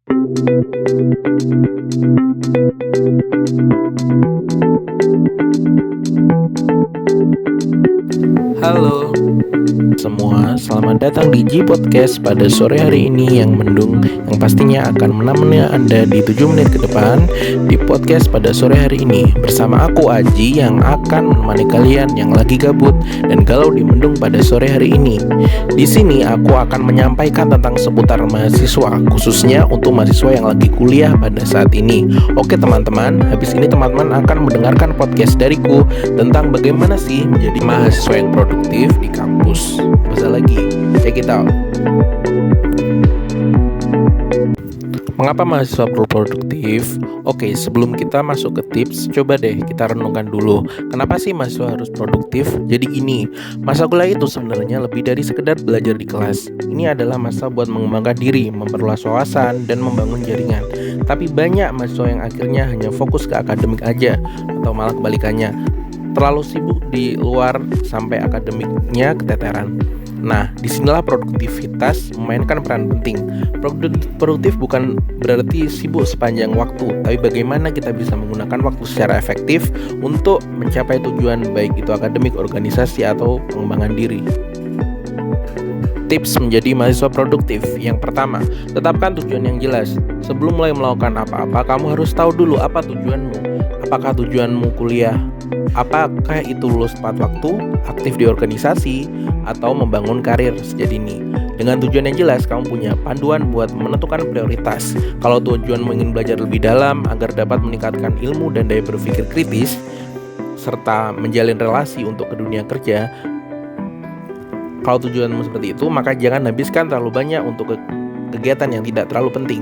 Halo semua, selamat datang di G Podcast pada sore hari ini yang mendung, yang pastinya akan menemani Anda di 7 menit ke depan di podcast pada sore hari ini bersama aku Aji yang akan menemani kalian yang lagi gabut dan galau di mendung pada sore hari ini. Di sini aku akan menyampaikan tentang seputar mahasiswa, khususnya untuk mahasiswa yang lagi kuliah pada saat ini. Oke teman-teman, habis ini teman-teman akan mendengarkan podcast dariku tentang bagaimana sih menjadi mahasiswa yang produktif di kampus. Masa lagi, check it out. Mengapa mahasiswa perlu produktif? Oke, sebelum kita masuk ke tips, coba deh kita renungkan dulu. Kenapa sih mahasiswa harus produktif? Jadi gini, masa kuliah itu sebenarnya lebih dari sekedar belajar di kelas. Ini adalah masa buat mengembangkan diri, memperluas wawasan, dan membangun jaringan. Tapi banyak mahasiswa yang akhirnya hanya fokus ke akademik aja, atau malah kebalikannya, terlalu sibuk di luar sampai akademiknya keteteran. Nah, disinilah produktivitas memainkan peran penting. Produktif bukan berarti sibuk sepanjang waktu, tapi bagaimana kita bisa menggunakan waktu secara efektif untuk mencapai tujuan, baik itu akademik, organisasi, atau pengembangan diri. Tips menjadi mahasiswa produktif. Yang pertama, tetapkan tujuan yang jelas. Sebelum mulai melakukan apa-apa, kamu harus tahu dulu apa tujuanmu. Apakah tujuanmu kuliah? Apakah itu lulus tepat waktu, aktif di organisasi, atau membangun karir sejak dini? Dengan tujuan yang jelas, kamu punya panduan buat menentukan prioritas. Kalau tujuanmu ingin belajar lebih dalam agar dapat meningkatkan ilmu dan daya berpikir kritis, serta menjalin relasi untuk ke dunia kerja, kalau tujuanmu seperti itu, maka jangan habiskan terlalu banyak untuk kegiatan yang tidak terlalu penting.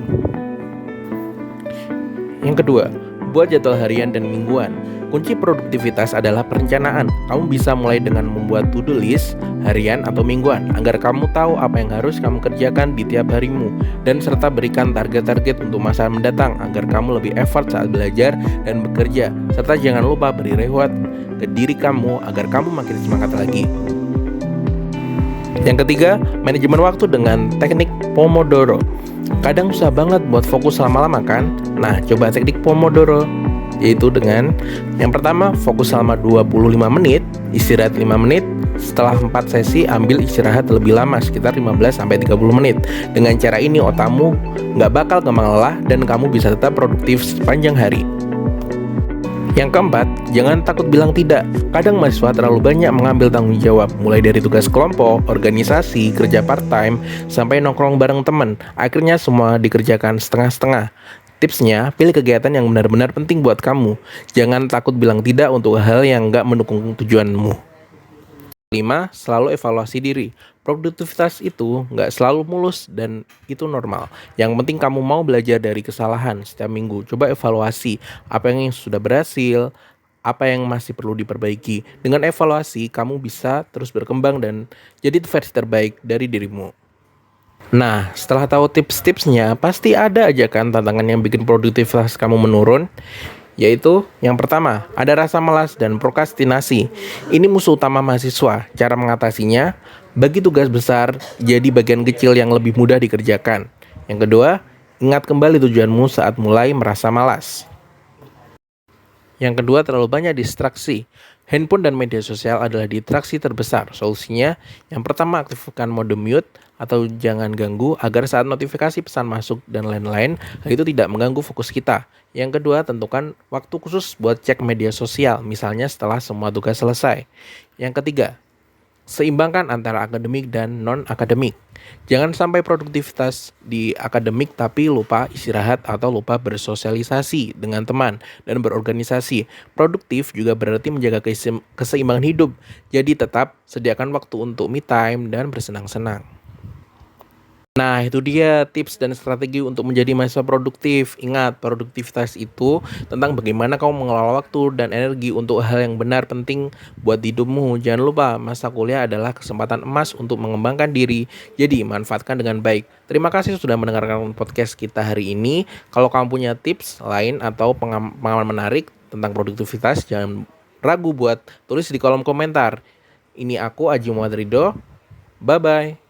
Yang kedua, buat jadwal harian dan mingguan. Kunci produktivitas adalah perencanaan. Kamu bisa mulai dengan membuat to-do list harian atau mingguan agar kamu tahu apa yang harus kamu kerjakan di tiap harimu, dan serta berikan target-target untuk masa mendatang agar kamu lebih effort saat belajar dan bekerja. Serta jangan lupa beri reward ke diri kamu agar kamu makin semangat lagi. Yang ketiga, manajemen waktu dengan teknik Pomodoro. Kadang susah banget buat fokus lama-lama kan? Nah, coba teknik Pomodoro, yaitu dengan yang pertama, fokus selama 25 menit, istirahat 5 menit. Setelah 4 sesi, ambil istirahat lebih lama, sekitar 15-30 menit. Dengan cara ini, otakmu nggak bakal gampang lelah dan kamu bisa tetap produktif sepanjang hari. Yang keempat, jangan takut bilang tidak. Kadang mahasiswa terlalu banyak mengambil tanggung jawab, mulai dari tugas kelompok, organisasi, kerja part-time, sampai nongkrong bareng teman. Akhirnya semua dikerjakan setengah-setengah. Tipsnya, pilih kegiatan yang benar-benar penting buat kamu. Jangan takut bilang tidak untuk hal yang nggak mendukung tujuanmu. 5. Selalu evaluasi diri. Produktivitas itu nggak selalu mulus dan itu normal. Yang penting kamu mau belajar dari kesalahan setiap minggu. Coba evaluasi apa yang sudah berhasil, apa yang masih perlu diperbaiki. Dengan evaluasi, kamu bisa terus berkembang dan jadi versi terbaik dari dirimu. Nah, setelah tahu tips-tipsnya, pasti ada aja kan tantangan yang bikin produktivitas kamu menurun. Yaitu yang pertama, ada rasa malas dan prokrastinasi. Ini musuh utama mahasiswa. Cara mengatasinya, bagi tugas besar jadi bagian kecil yang lebih mudah dikerjakan. Yang kedua, ingat kembali tujuanmu saat mulai merasa malas. Yang kedua, terlalu banyak distraksi. Handphone dan media sosial adalah distraksi terbesar. Solusinya, yang pertama, aktifkan mode mute atau jangan ganggu agar saat notifikasi pesan masuk dan lain-lain, hal itu tidak mengganggu fokus kita. Yang kedua, tentukan waktu khusus buat cek media sosial, misalnya setelah semua tugas selesai. Yang ketiga, seimbangkan antara akademik dan non-akademik. Jangan sampai produktivitas di akademik tapi lupa istirahat atau lupa bersosialisasi dengan teman dan berorganisasi. Produktif juga berarti menjaga keseimbangan hidup. Jadi tetap sediakan waktu untuk me time dan bersenang-senang. Nah, itu dia tips dan strategi untuk menjadi mahasiswa produktif. Ingat, produktivitas itu tentang bagaimana kamu mengelola waktu dan energi untuk hal yang benar penting buat hidupmu. Jangan lupa, masa kuliah adalah kesempatan emas untuk mengembangkan diri. Jadi, manfaatkan dengan baik. Terima kasih sudah mendengarkan podcast kita hari ini. Kalau kamu punya tips lain atau pengalaman menarik tentang produktivitas, jangan ragu buat tulis di kolom komentar. Ini aku, Aji Muhammad Ridho. Bye-bye.